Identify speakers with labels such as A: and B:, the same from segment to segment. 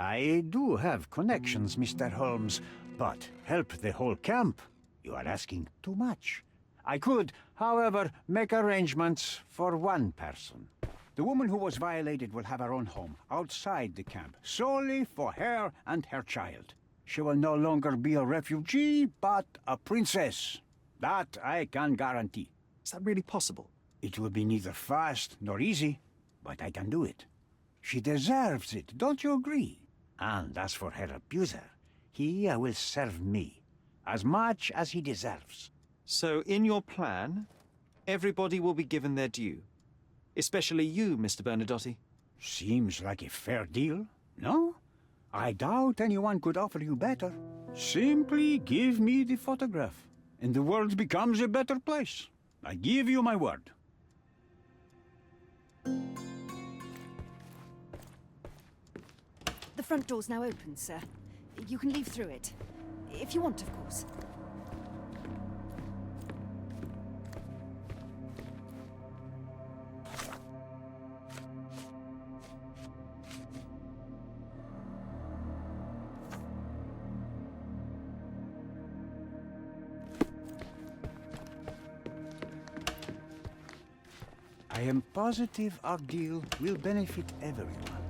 A: I do have connections, Mr. Holmes, but help the whole camp? You are asking too much. I could, however, make arrangements for one person. The woman who was violated will have her own home, outside the camp, solely for her and her child. She will no longer be a refugee, but a princess. That I can guarantee.
B: Is that really possible?
A: It will be neither fast nor easy, but I can do it. She deserves it, don't you agree? And as for her abuser, he will serve me, as much as he deserves.
B: So, in your plan, everybody will be given their due. Especially you, Mr. Bernadotte.
A: Seems like a fair deal, no? I doubt anyone could offer you better. Simply give me the photograph, and the world becomes a better place. I give you my word.
C: The front door's now open, sir. You can leave through it. If you want, of course.
A: I am positive our deal will benefit everyone.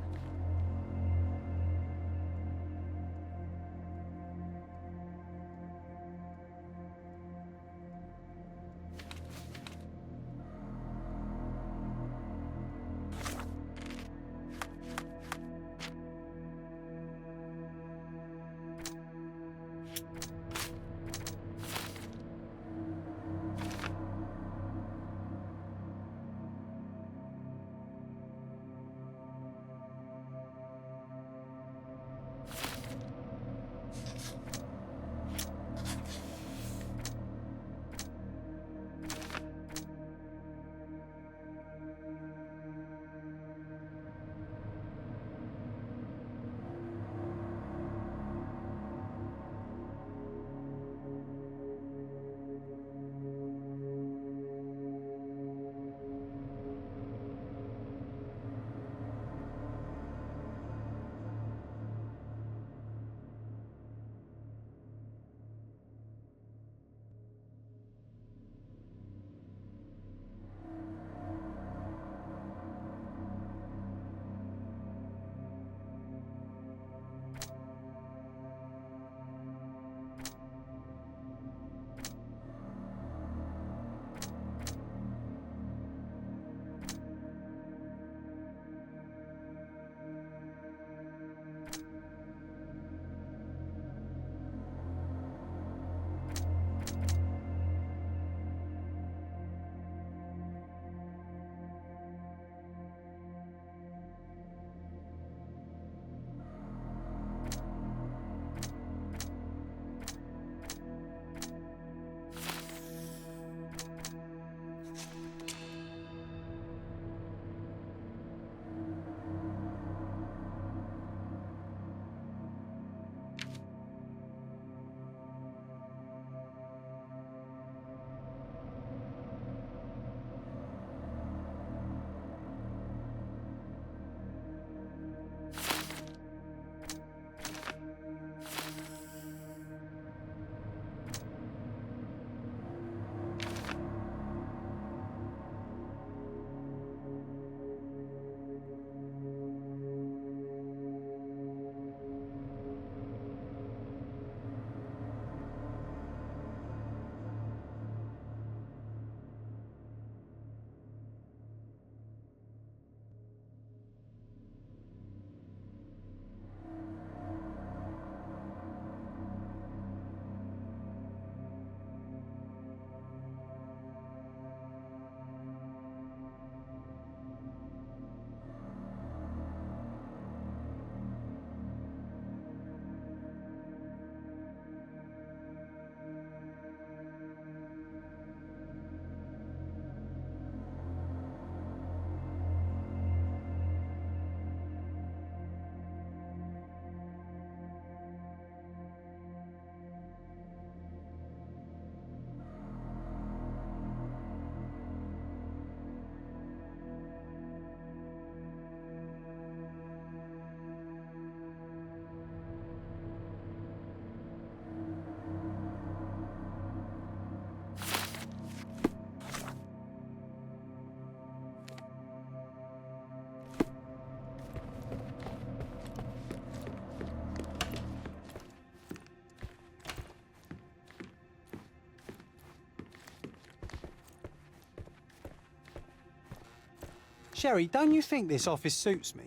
D: Sherry, don't you think this office suits me?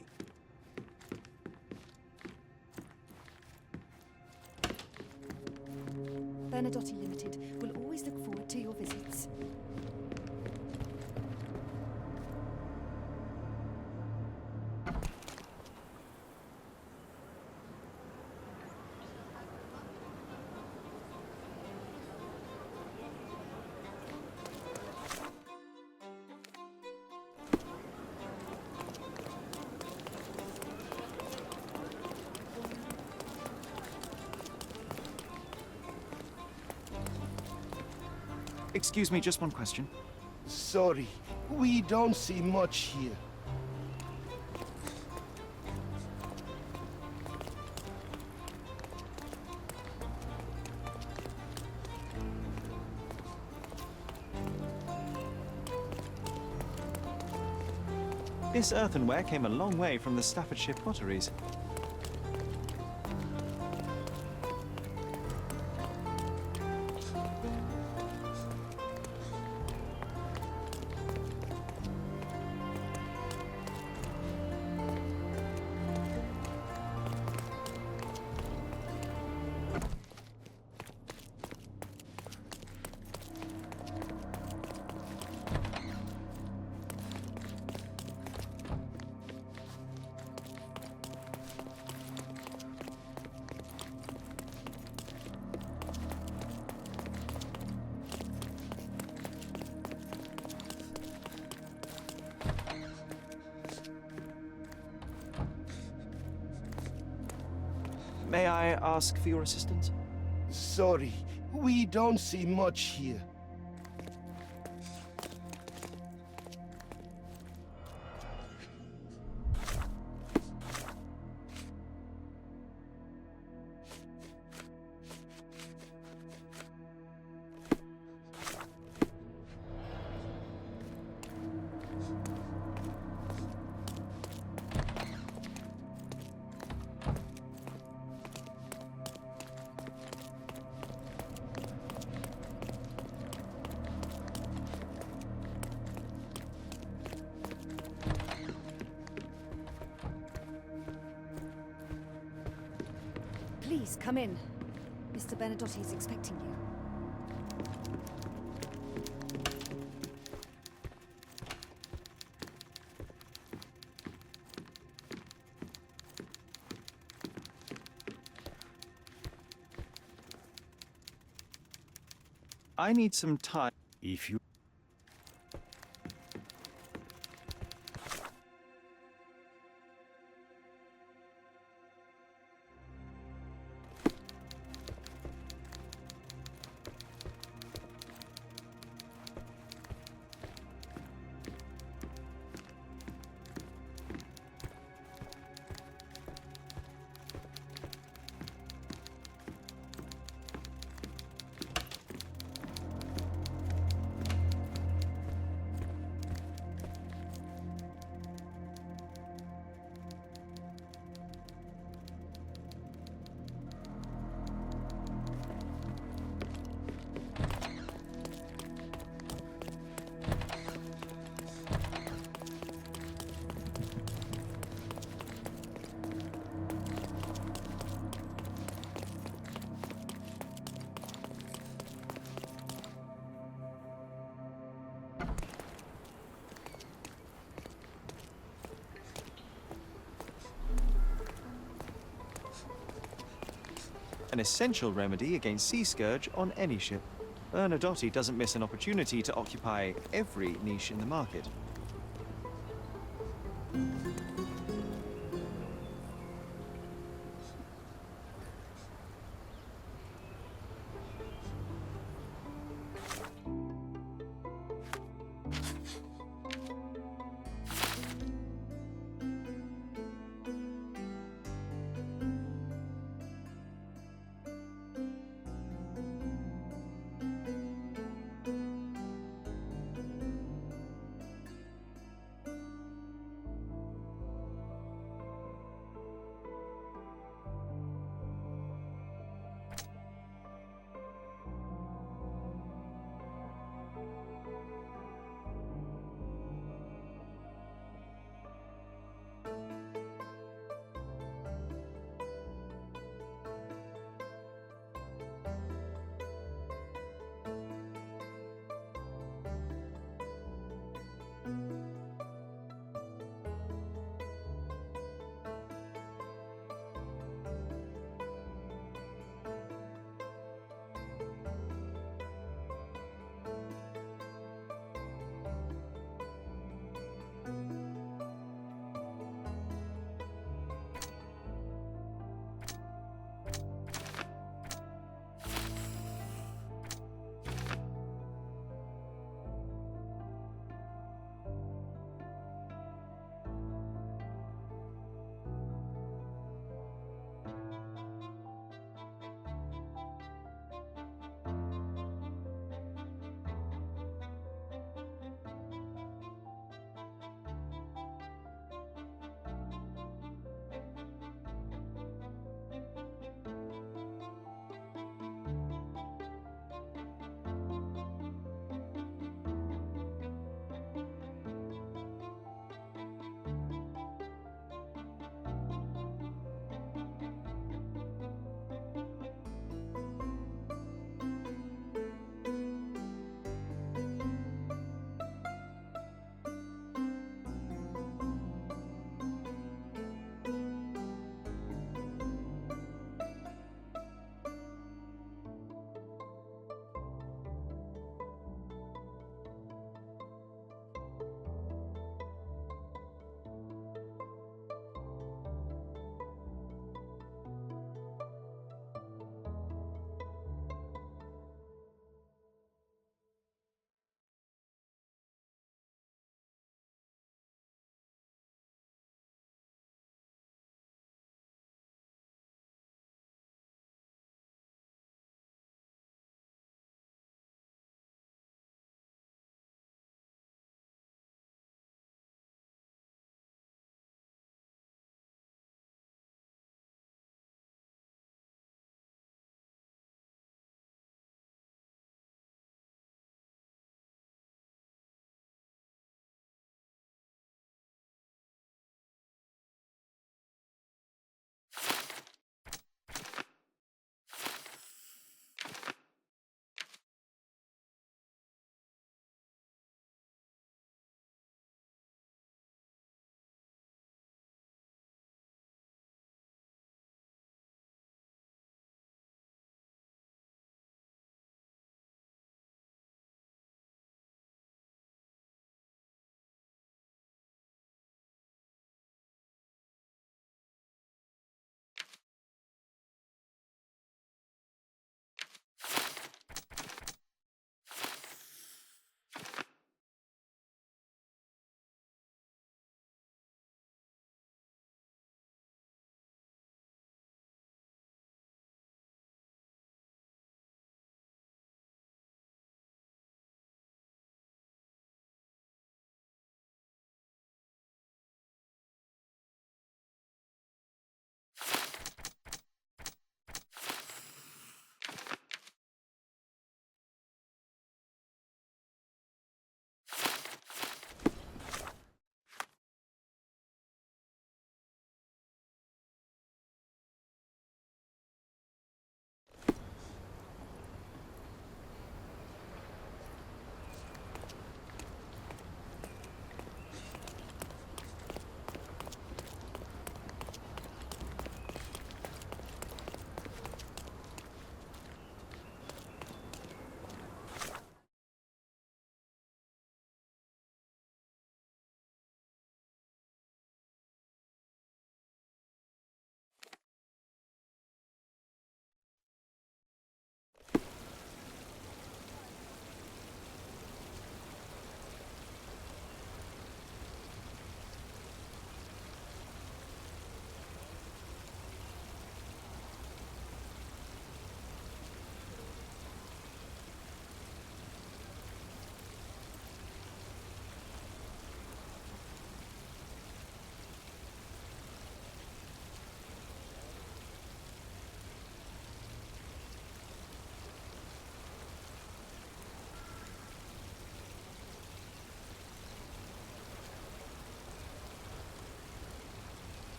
C: Bernadotte Limited will always look forward to your visits.
B: Excuse me, just one question.
E: Sorry, we don't see much here.
B: This earthenware came a long way from the Staffordshire potteries. May I ask for your assistance?
E: Sorry, we don't see much here.
C: Please, come in. Mr. Bernadotte is expecting you.
B: I need some time.
A: If you...
B: An essential remedy against sea scourge on any ship. Bernadotte doesn't miss an opportunity to occupy every niche in the market.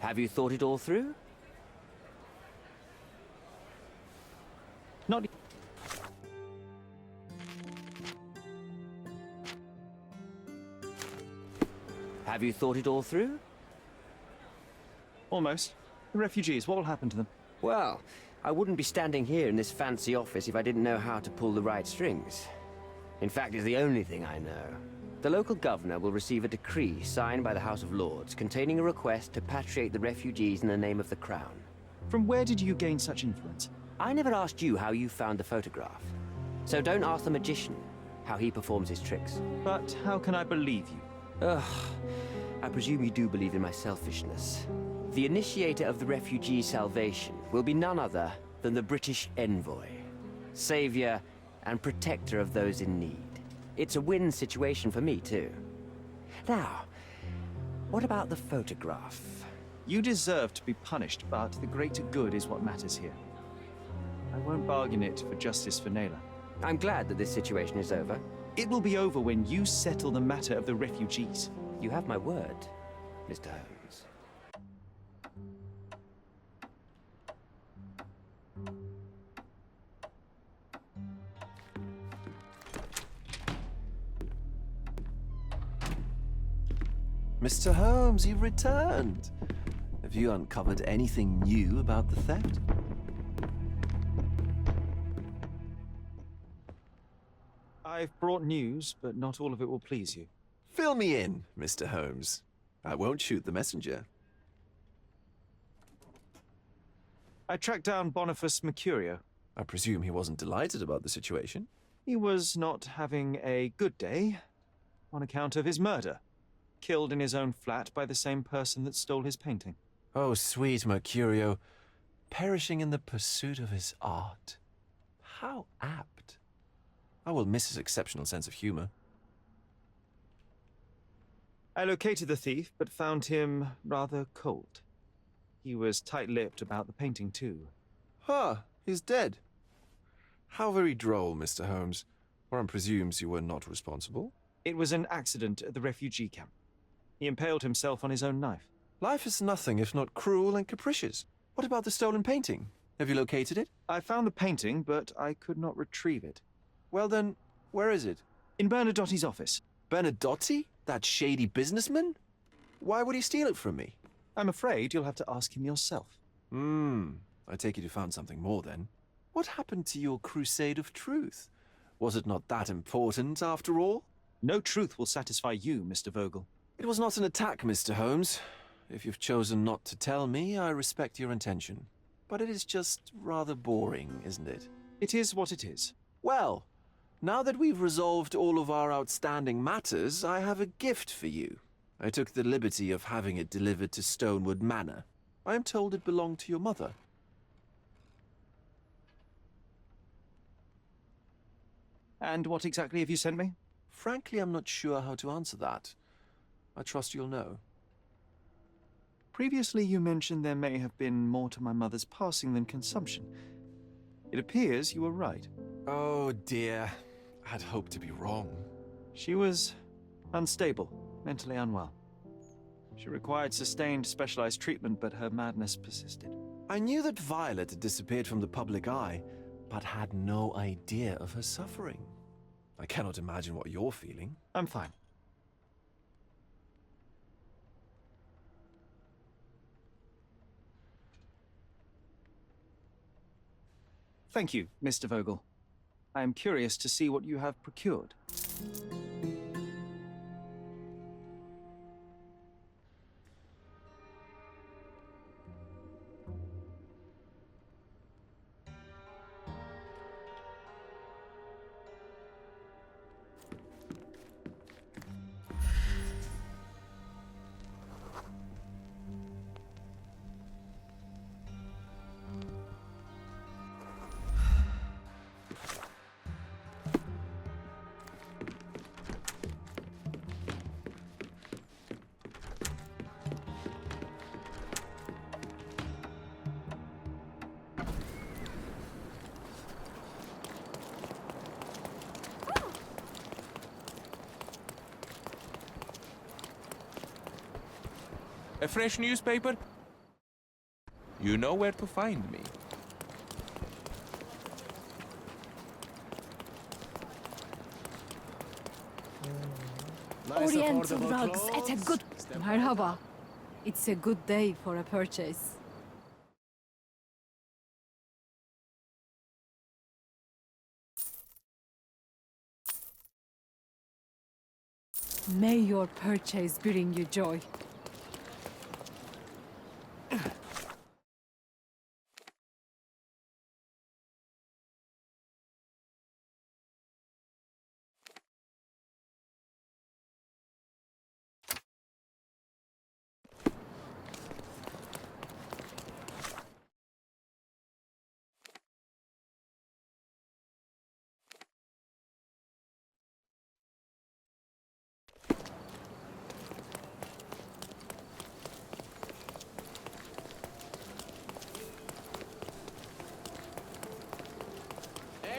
F: Have you thought it all through?
B: Not.
F: Have you thought it all through?
B: Almost. The refugees, what will happen to them?
F: Well, I wouldn't be standing here in this fancy office if I didn't know how to pull the right strings. In fact, it's the only thing I know. The local governor will receive a decree signed by the House of Lords containing a request to patriate the refugees in the name of the Crown.
B: From where did you gain such influence?
F: I never asked you how you found the photograph. So don't ask the magician how he performs his tricks.
B: But how can I believe you?
F: Ugh, I presume you do believe in my selfishness. The initiator of the refugee salvation will be none other than the British envoy, savior and protector of those in need. It's a win situation for me, too. Now, what about the photograph?
B: You deserve to be punished, but the greater good is what matters here. I won't bargain it for justice for Naylor.
F: I'm glad that this situation is over.
B: It will be over when you settle the matter of the refugees.
F: You have my word, Mr. Holmes.
G: Mr. Holmes, you've returned. Have you uncovered anything new about the theft?
B: I've brought news, but not all of it will please you.
G: Fill me in, Mr. Holmes. I won't shoot the messenger.
B: I tracked down Boniface Mercurio.
G: I presume he wasn't delighted about the situation.
B: He was not having a good day on account of his murder. Killed in his own flat by the same person that stole his painting.
G: Oh, sweet Mercurio. Perishing in the pursuit of his art. How apt. I will miss his exceptional sense of humor.
B: I located the thief, but found him rather cold. He was tight-lipped about the painting, too.
G: He's dead. How very droll, Mr. Holmes. One presumes you were not responsible.
B: It was an accident at the refugee camp. He impaled himself on his own knife.
G: Life is nothing if not cruel and capricious. What about the stolen painting? Have you located it?
B: I found the painting, but I could not retrieve it.
G: Well then, where is it?
B: In Bernadotti's office.
G: Bernadotti? That shady businessman? Why would he steal it from me?
B: I'm afraid you'll have to ask him yourself.
G: I take it you found something more then. What happened to your crusade of truth? Was it not that important after all?
B: No truth will satisfy you, Mr. Vogel.
G: It was not an attack, Mr. Holmes. If you've chosen not to tell me, I respect your intention. But it is just rather boring, isn't it?
B: It is what it is.
G: Well, now that we've resolved all of our outstanding matters, I have a gift for you. I took the liberty of having it delivered to Stonewood Manor. I am told it belonged to your mother.
B: And what exactly have you sent me?
G: Frankly, I'm not sure how to answer that. I trust you'll know.
B: Previously, you mentioned there may have been more to my mother's passing than consumption. It appears you were right.
G: Oh dear. I'd hoped to be wrong.
B: She was unstable, mentally unwell. She required sustained, specialized treatment, but her madness persisted.
G: I knew that Violet had disappeared from the public eye, but had no idea of her suffering. I cannot imagine what you're feeling.
B: I'm fine. Thank you, Mr. Vogel. I am curious to see what you have procured.
H: A fresh newspaper? You know where to find me.
I: Oriental rugs at a good... Merhaba. It's a good day for a purchase. May your purchase bring you joy.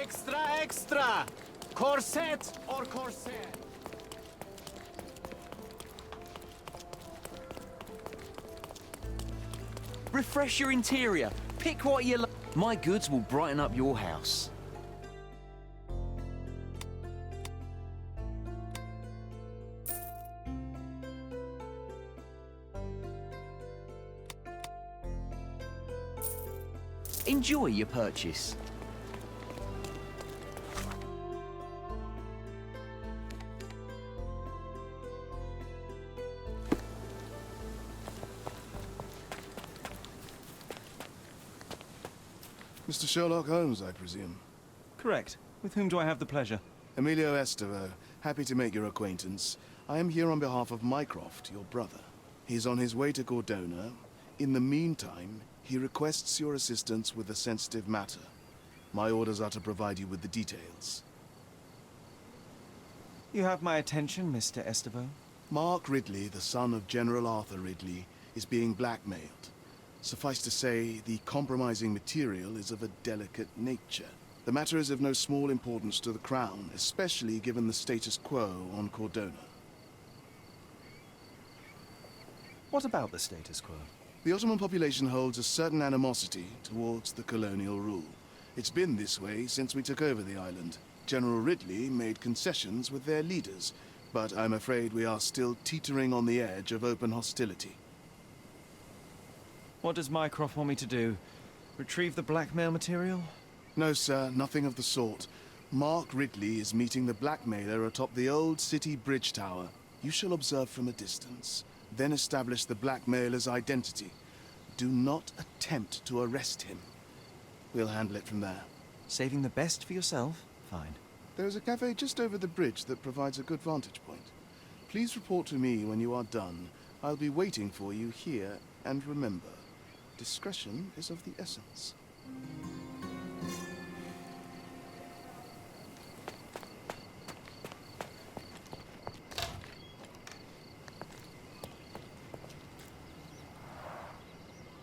A: Extra, extra! Corset or corset?
F: Refresh your interior. Pick what you like. My goods will brighten up your house. Enjoy your purchase.
E: Mr. Sherlock Holmes, I presume.
B: Correct. With whom do I have the pleasure?
E: Emilio Estevao, happy to make your acquaintance. I am here on behalf of Mycroft, your brother. He's on his way to Cordona. In the meantime, he requests your assistance with a sensitive matter. My orders are to provide you with the details.
B: You have my attention, Mr. Estevao.
E: Mark Ridley, the son of General Arthur Ridley, is being blackmailed. Suffice to say, the compromising material is of a delicate nature. The matter is of no small importance to the Crown, especially given the status quo on Cordona.
B: What about the status quo?
E: The Ottoman population holds a certain animosity towards the colonial rule. It's been this way since we took over the island. General Ridley made concessions with their leaders, but I'm afraid we are still teetering on the edge of open hostility.
B: What does Mycroft want me to do? Retrieve the blackmail material?
E: No, sir, nothing of the sort. Mark Ridley is meeting the blackmailer atop the old city bridge tower. You shall observe from a distance, then establish the blackmailer's identity. Do not attempt to arrest him. We'll handle it from there.
B: Saving the best for yourself? Fine.
E: There's a cafe just over the bridge that provides a good vantage point. Please report to me when you are done. I'll be waiting for you here, and remember, discretion is of the essence.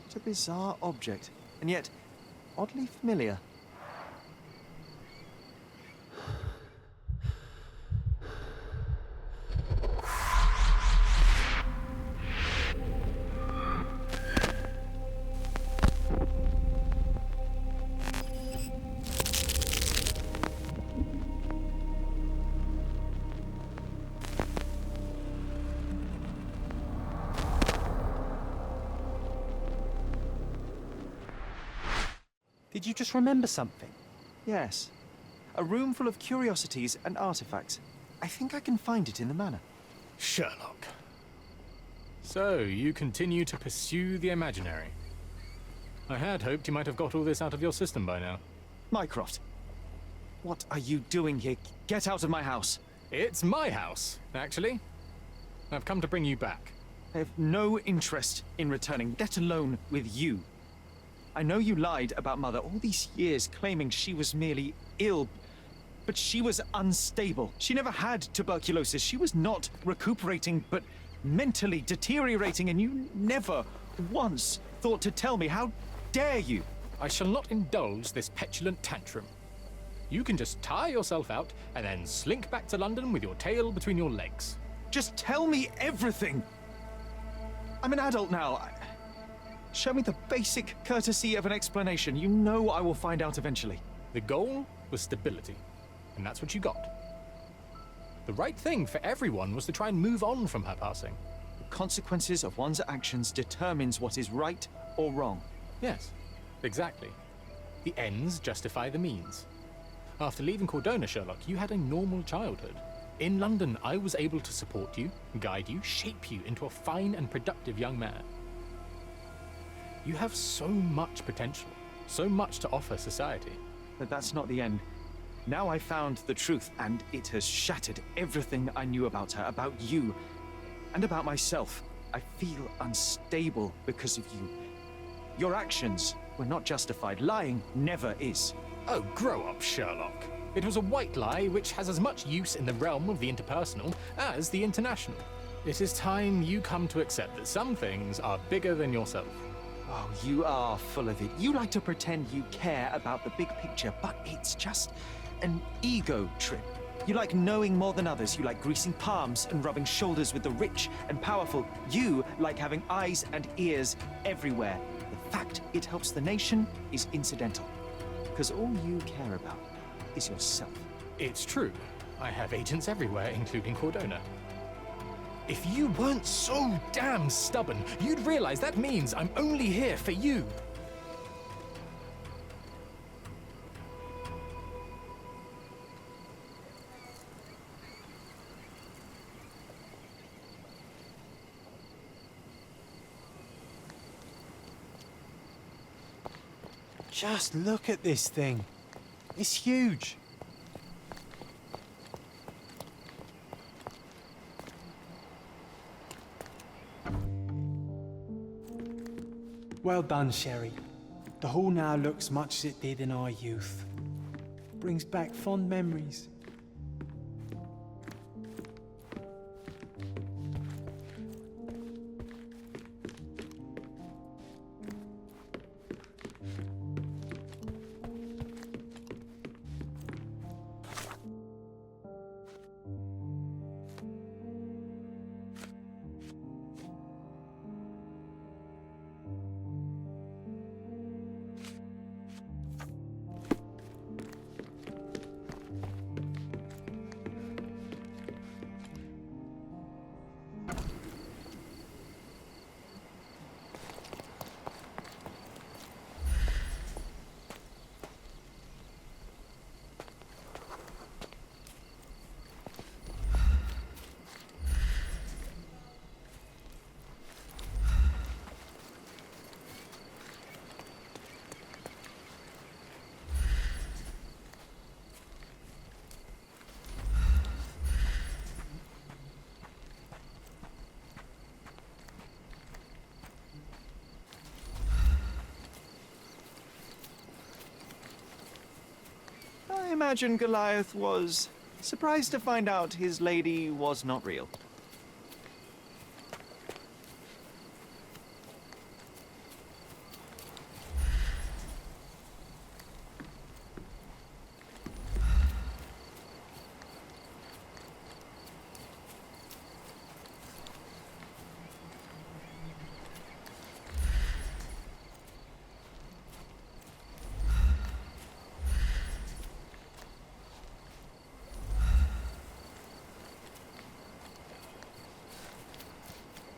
B: What a bizarre object, and yet oddly familiar.
D: Did you just remember something?
B: Yes. A room full of curiosities and artifacts. I think I can find it in the manor.
J: Sherlock. So, you continue to pursue the imaginary. I had hoped you might have got all this out of your system by now.
B: Mycroft, what are you doing here? Get out of my house.
J: It's my house, actually. I've come to bring you back.
B: I have no interest in returning, let alone with you. I know you lied about Mother all these years, claiming she was merely ill, but she was unstable. She never had tuberculosis. She was not recuperating, but mentally deteriorating, and you never once thought to tell me. How dare you?
J: I shall not indulge this petulant tantrum. You can just tire yourself out and then slink back to London with your tail between your legs.
B: Just tell me everything. I'm an adult now. Show me the basic courtesy of an explanation. You know I will find out eventually.
J: The goal was stability, and that's what you got. The right thing for everyone was to try and move on from her passing.
B: The consequences of one's actions determines what is right or wrong.
J: Yes, exactly. The ends justify the means. After leaving Cordona, Sherlock, you had a normal childhood. In London, I was able to support you, guide you, shape you into a fine and productive young man. You have so much potential, so much to offer society.
B: But that's not the end. Now I found the truth, and it has shattered everything I knew about her, about you, and about myself. I feel unstable because of you. Your actions were not justified. Lying never is.
J: Oh, grow up, Sherlock. It was a white lie which has as much use in the realm of the interpersonal as the international. It is time you come to accept that some things are bigger than yourself.
B: Oh, you are full of it. You like to pretend you care about the big picture, but it's just an ego trip. You like knowing more than others. You like greasing palms and rubbing shoulders with the rich and powerful. You like having eyes and ears everywhere. The fact it helps the nation is incidental, because all you care about is yourself.
J: It's true. I have agents everywhere, including Cordona. If you weren't so damn stubborn, you'd realize that means I'm only here for you.
D: Just look at this thing. It's huge. Well done, Sherry. The hall now looks much as it did in our youth. Brings back fond memories.
B: I imagine Goliath was surprised to find out his lady was not real.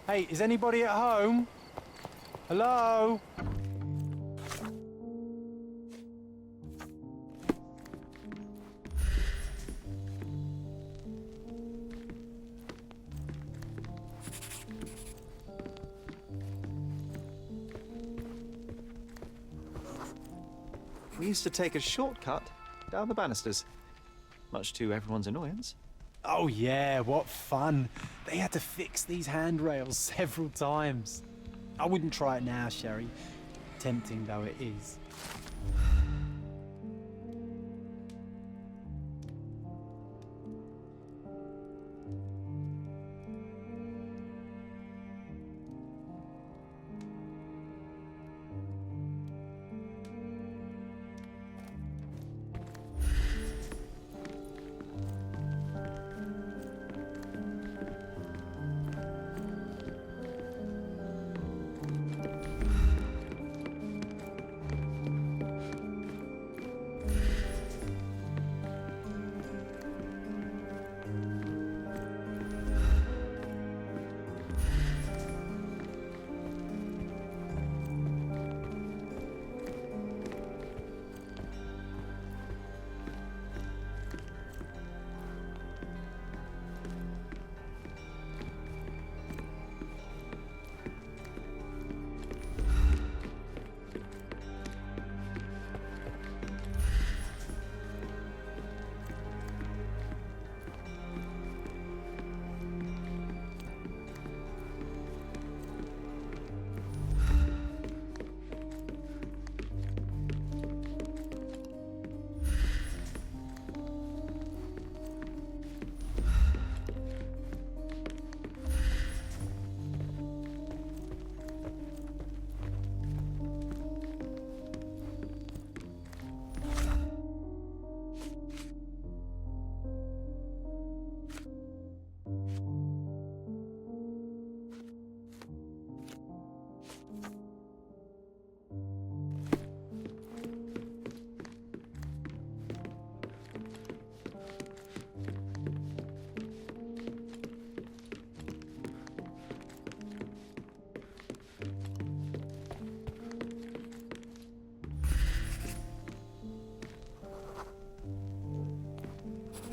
D: Hey, is anybody at home? Hello?
B: We used to take a shortcut down the banisters, much to everyone's annoyance.
D: Oh yeah, what fun. They had to fix these handrails several times. I wouldn't try it now, Sherry, tempting though it is.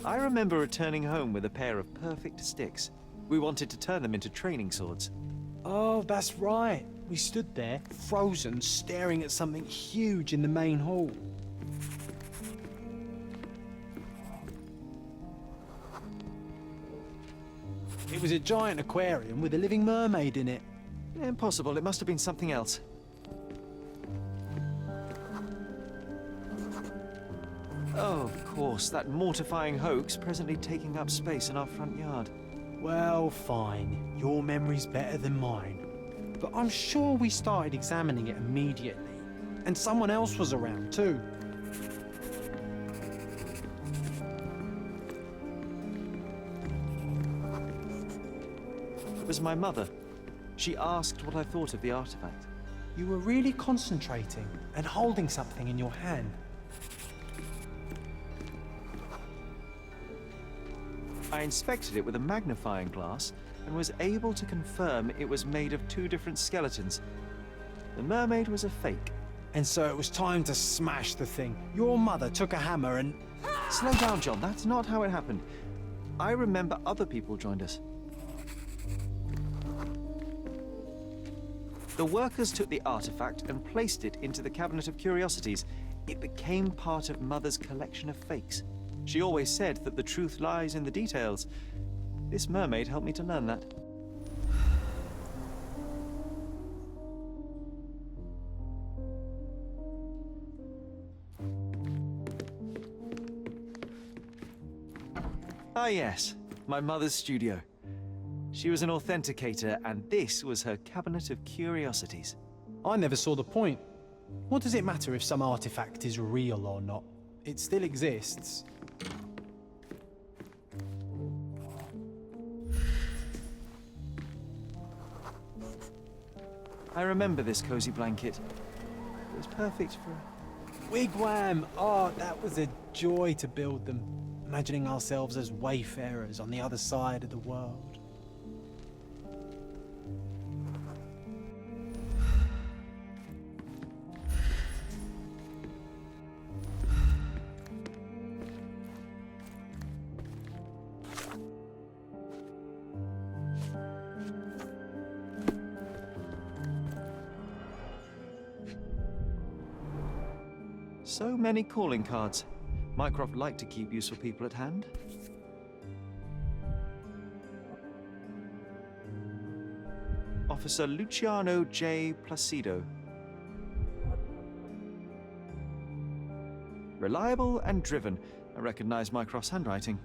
B: I remember returning home with a pair of perfect sticks. We wanted to turn them into training swords.
D: Oh, that's right. We stood there, frozen, staring at something huge in the main hall. It was a giant aquarium with a living mermaid in it.
B: Impossible, it must have been something else. Oh, of course, that mortifying hoax presently taking up space in our front yard.
D: Well, fine. Your memory's better than mine. But I'm sure we started examining it immediately. And someone else was around too.
B: It was my mother. She asked what I thought of the artifact.
D: You were really concentrating and holding something in your hand.
B: I inspected it with a magnifying glass and was able to confirm it was made of two different skeletons. The mermaid was a fake.
D: And so it was time to smash the thing. Your mother took a hammer and...
B: Slow down, John. That's not how it happened. I remember other people joined us. The workers took the artifact and placed it into the Cabinet of Curiosities. It became part of Mother's collection of fakes. She always said that the truth lies in the details. This mermaid helped me to learn that. Ah yes, my mother's studio. She was an authenticator, and this was her Cabinet of Curiosities.
D: I never saw the point. What does it matter if some artifact is real or not? It still exists.
B: I remember this cozy blanket. It was perfect for...
D: Wigwam! Oh, that was a joy to build them. Imagining ourselves as wayfarers on the other side of the world.
B: So many calling cards. Mycroft liked to keep useful people at hand. Officer Luciano J. Placido. Reliable and driven. I recognize Mycroft's handwriting.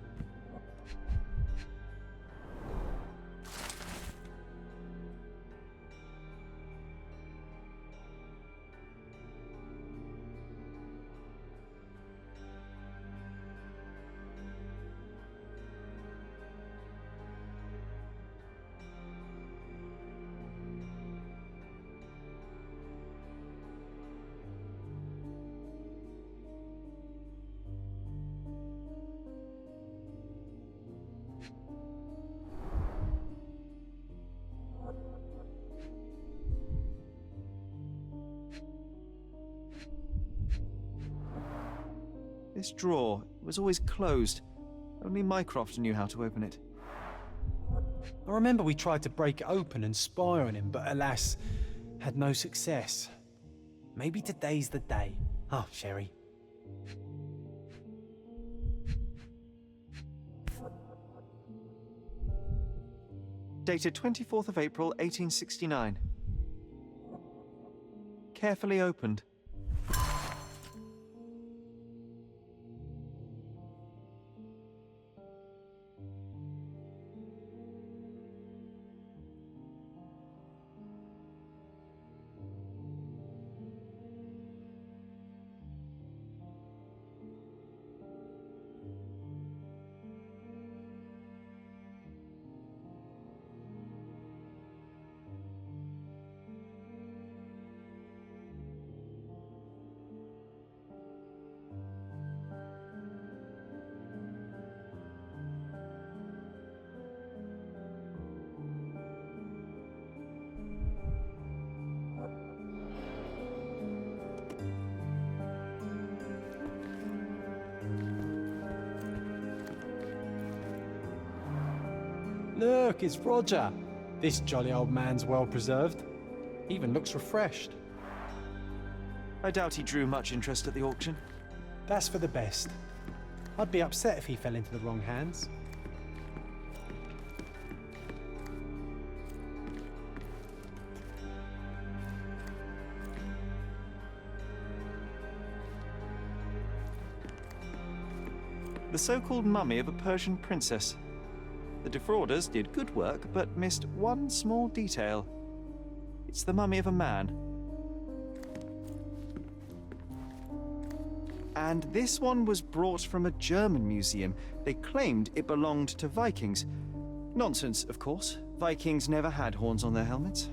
B: This drawer was always closed. Only Mycroft knew how to open it.
D: I remember we tried to break it open and spy on him, but alas, had no success. Maybe today's the day. Oh, Sherry.
B: Dated 24th of April, 1869. Carefully opened.
D: Look, it's Roger. This jolly old man's well preserved. Even looks refreshed.
B: I doubt he drew much interest at the auction.
D: That's for the best. I'd be upset if he fell into the wrong hands.
B: The so-called mummy of a Persian princess. The defrauders did good work, but missed one small detail. It's the mummy of a man. And this one was brought from a German museum. They claimed it belonged to Vikings. Nonsense, of course. Vikings never had horns on their helmets.